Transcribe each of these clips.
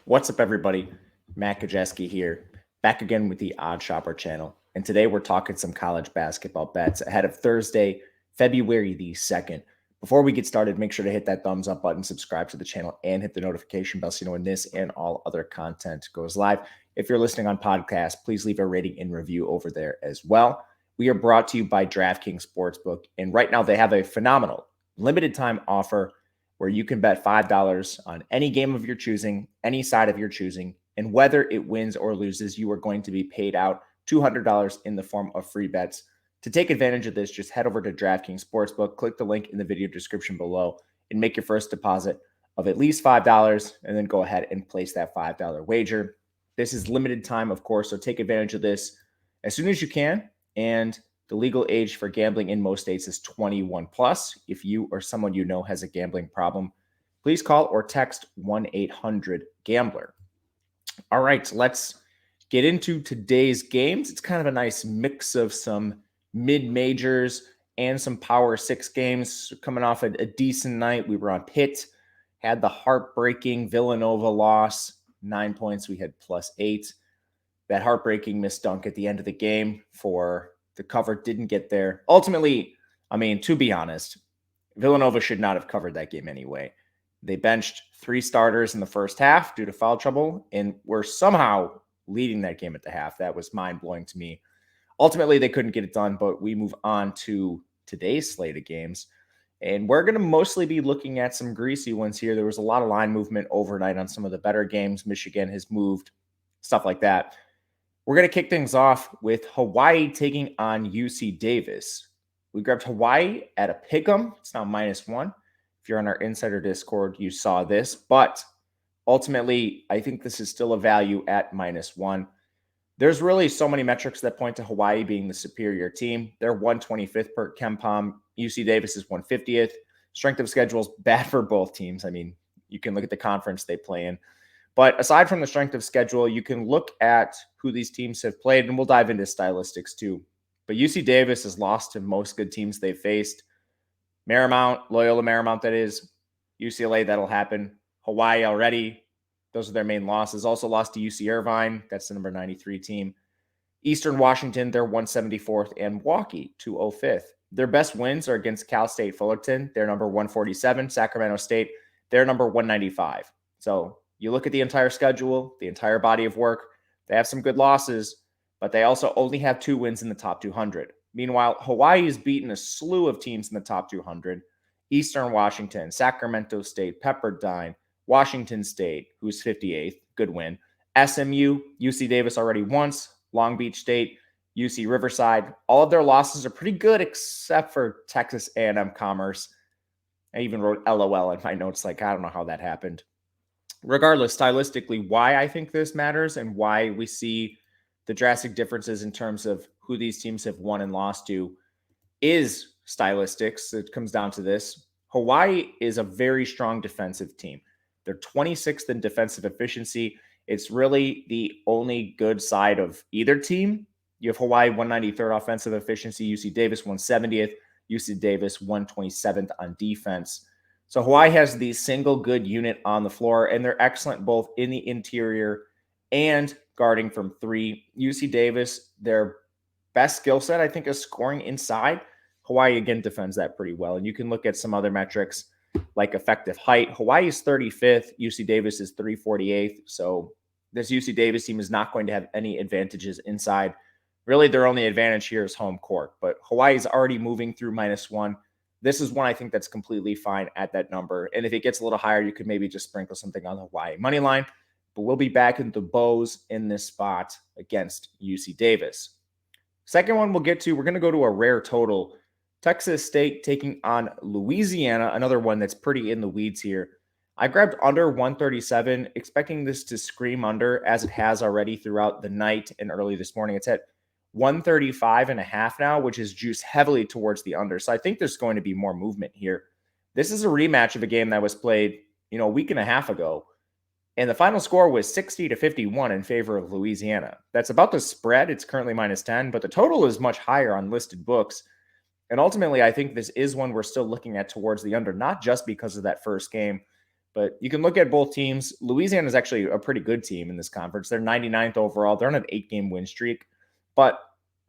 What's up, everybody? Matt Kajeski here, back again with the Odd Shopper channel. And today we're talking some college basketball bets ahead of Thursday, February the 2nd. Before we get started, make sure to hit that thumbs up button, subscribe to the channel, and hit the notification bell so you know when this and all other content goes live. If you're listening on podcast, please leave a rating and review over there as well. We are brought to you by DraftKings Sportsbook, and right now they have a phenomenal limited time offer where you can bet $5 on any game of your choosing, any side of your choosing, and whether it wins or loses, you are going to be paid out $200 in the form of free bets. To take advantage of this, just head over to DraftKings Sportsbook, click the link in the video description below, and make your first deposit of at least $5, and then go ahead and place that $5 wager. This is limited time, of course, so take advantage of this as soon as you can. And the legal age for gambling in most states is 21 plus. If you or someone you know has a gambling problem, please call or text 1-800-GAMBLER. All right, let's get into today's games. It's kind of a nice mix of some mid-majors and some Power 6 games. Coming off a decent night, we were on Pitt, had the heartbreaking Villanova loss, 9 points. We had +8. That heartbreaking missed dunk at the end of the game for the cover didn't get there. Ultimately, I mean, to be honest, Villanova should not have covered that game anyway. They benched 3 starters in the first half due to foul trouble and were somehow leading that game at the half. That was mind-blowing to me. Ultimately, they couldn't get it done, but we move on to today's slate of games. And we're going to mostly be looking at some greasy ones here. There was a lot of line movement overnight on some of the better games. Michigan has moved, stuff like that. We're going to kick things off with Hawaii taking on UC Davis. We grabbed Hawaii at a pick'em. It's now -1. If you're on our Insider Discord, you saw this. But ultimately, I think this is still a value at -1. There's really so many metrics that point to Hawaii being the superior team. They're 125th per KenPom. UC Davis is 150th. Strength of schedule is bad for both teams. I mean, you can look at the conference they play in. But aside from the strength of schedule, you can look at who these teams have played, and we'll dive into stylistics too. But UC Davis has lost to most good teams they've faced. Marymount, Loyola Marymount, that is. UCLA, that'll happen. Hawaii already. Those are their main losses. Also lost to UC Irvine. That's the number 93 team. Eastern Washington, they're 174th, and Milwaukee, 205th. Their best wins are against Cal State Fullerton. They're number 147. Sacramento State, they're number 195. So you look at the entire schedule, the entire body of work, they have some good losses, but they also only have 2 wins in the top 200. Meanwhile, Hawaii has beaten a slew of teams in the top 200. Eastern Washington, Sacramento State, Pepperdine, Washington State, who's 58th, good win. SMU, UC Davis already once, Long Beach State, UC Riverside. All of their losses are pretty good except for Texas A&M Commerce. I even wrote LOL in my notes, like, I don't know how that happened. Regardless, stylistically, why I think this matters and why we see the drastic differences in terms of who these teams have won and lost to is stylistics. It comes down to this. Hawaii is a very strong defensive team. They're 26th in defensive efficiency. It's really the only good side of either team. You have Hawaii 193rd offensive efficiency, UC Davis 170th, UC Davis 127th on defense. So Hawaii has the single good unit on the floor, and they're excellent both in the interior and guarding from 3. UC Davis, their best skill set, I think, is scoring inside. Hawaii, again, defends that pretty well. And you can look at some other metrics like effective height. Hawaii is 35th. UC Davis is 348th. So this UC Davis team is not going to have any advantages inside. Really, their only advantage here is home court. But Hawaii is already moving through -1. This is one I think that's completely fine at that number. And if it gets a little higher, you could maybe just sprinkle something on the Hawaii money line. But we'll be back in the Bows in this spot against UC Davis. Second one we'll get to, we're going to go to a rare total. Texas State taking on Louisiana, another one that's pretty in the weeds here. I grabbed under 137, expecting this to scream under as it has already throughout the night and early this morning. It's at 135.5 now, which is juiced heavily towards the under. So I think there's going to be more movement here. This is a rematch of a game that was played, a week and a half ago. And the final score was 60-51 in favor of Louisiana. That's about the spread. It's currently -10, but the total is much higher on listed books. And ultimately, I think this is one we're still looking at towards the under, not just because of that first game, But you can look at both teams. Louisiana is actually a pretty good team in this conference. They're 99th overall. They're on an 8-game win streak. But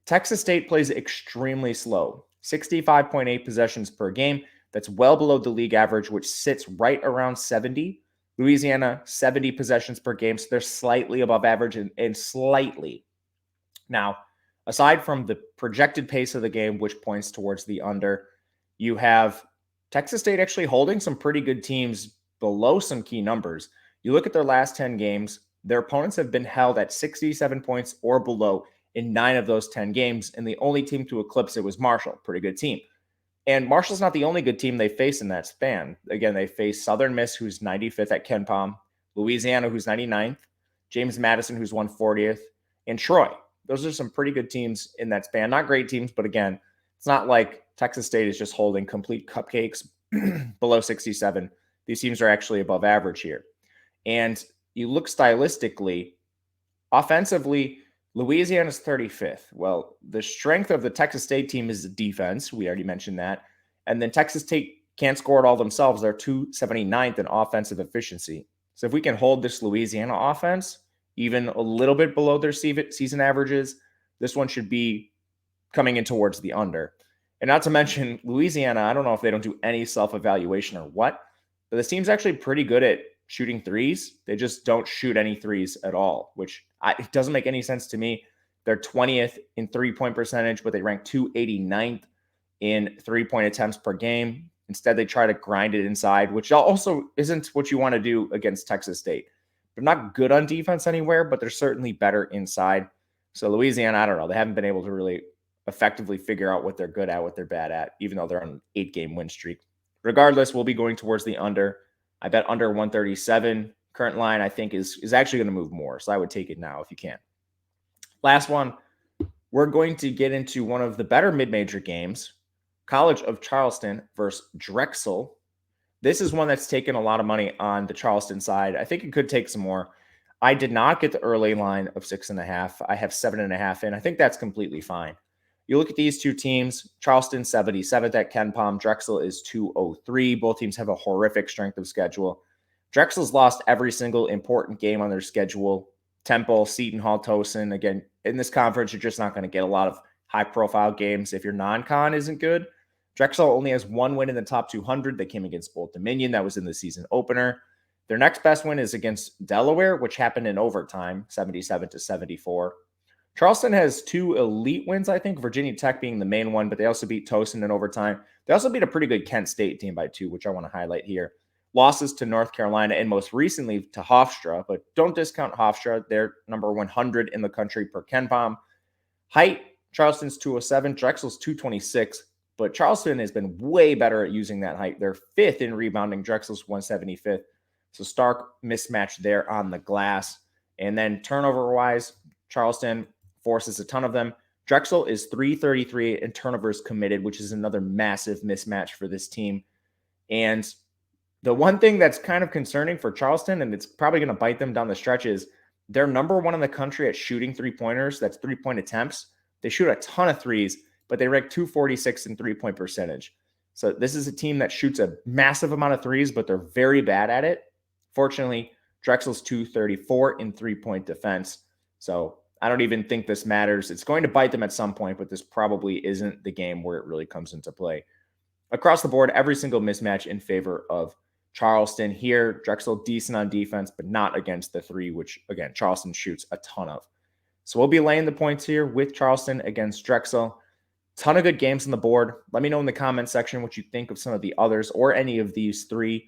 Texas State plays extremely slow, 65.8 possessions per game. That's well below the league average, which sits right around 70. Louisiana, 70 possessions per game. So they're slightly above average and slightly. Now, aside from the projected pace of the game, which points towards the under, you have Texas State actually holding some pretty good teams below some key numbers. You look at their last 10 games, their opponents have been held at 67 points or below in 9 of those 10 games, and the only team to eclipse it was Marshall. Pretty good team. And Marshall's not the only good team they face in that span. Again, they face Southern Miss, who's 95th at KenPom, Louisiana, who's 99th, James Madison, who's 140th, and Troy. Those are some pretty good teams in that span. Not great teams, but again, it's not like Texas State is just holding complete cupcakes below 67. These teams are actually above average here. And you look stylistically, offensively, Louisiana's 35th. Well, the strength of the Texas State team is the defense. We already mentioned that. And then Texas State can't score it all themselves. They're 279th in offensive efficiency. So if we can hold this Louisiana offense even a little bit below their season averages, this one should be coming in towards the under. And not to mention Louisiana, I don't know if they don't do any self-evaluation or what, but this team's actually pretty good at shooting threes. They just don't shoot any threes at all, which it doesn't make any sense to me. They're 20th in three-point percentage, but they rank 289th in three-point attempts per game. Instead, they try to grind it inside, which also isn't what you want to do against Texas State. They're not good on defense anywhere, but they're certainly better inside. So Louisiana, I don't know. They haven't been able to really effectively figure out what they're good at, what they're bad at, even though they're on an 8-game win streak. Regardless, we'll be going towards the under. I bet under 137. Current line, I think, is actually going to move more. So I would take it now if you can. Last one, we're going to get into one of the better mid-major games, College of Charleston versus Drexel. This is one that's taken a lot of money on the Charleston side. I think it could take some more. I did not get the early line of 6.5. I have 7.5 in. I think that's completely fine. You look at these two teams, Charleston 77th at KenPom. Drexel is 203. Both teams have a horrific strength of schedule. Drexel's lost every single important game on their schedule. Temple, Seton Hall, Towson. Again, in this conference, you're just not going to get a lot of high-profile games if your non-con isn't good. Drexel only has one win in the top 200. They came against Old Dominion. That was in the season opener. Their next best win is against Delaware, which happened in overtime, 77-74. Charleston has 2 elite wins, I think, Virginia Tech being the main one, but they also beat Towson in overtime. They also beat a pretty good Kent State team by 2, which I want to highlight here. Losses to North Carolina and most recently to Hofstra, but don't discount Hofstra. They're number 100 in the country per KenPom. Height, Charleston's 207, Drexel's 226, but Charleston has been way better at using that height. They're 5th in rebounding, Drexel's 175th. So stark mismatch there on the glass. And then turnover-wise, Charleston forces a ton of them. Drexel is 333 in turnovers committed, which is another massive mismatch for this team. And the one thing that's kind of concerning for Charleston, and it's probably going to bite them down the stretch, is they're number 1 in the country at shooting three-pointers. That's three-point attempts. They shoot a ton of threes, but they rank 246 in three-point percentage. So this is a team that shoots a massive amount of threes, but they're very bad at it. Fortunately, Drexel's 234 in three-point defense. So I don't even think this matters. It's going to bite them at some point, but this probably isn't the game where it really comes into play. Across the board, every single mismatch in favor of Charleston here. Drexel decent on defense, but not against the three, which, again, Charleston shoots a ton of. So we'll be laying the points here with Charleston against Drexel. Ton of good games on the board. Let me know in the comment section what you think of some of the others or any of these three.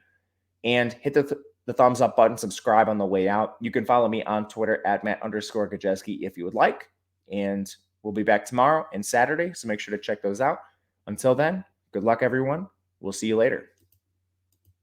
And hit the thumbs up button, subscribe on the way out. You can follow me on Twitter at Matt_Gajewski if you would like. And we'll be back tomorrow and Saturday, so make sure to check those out. Until then, good luck, everyone. We'll see you later.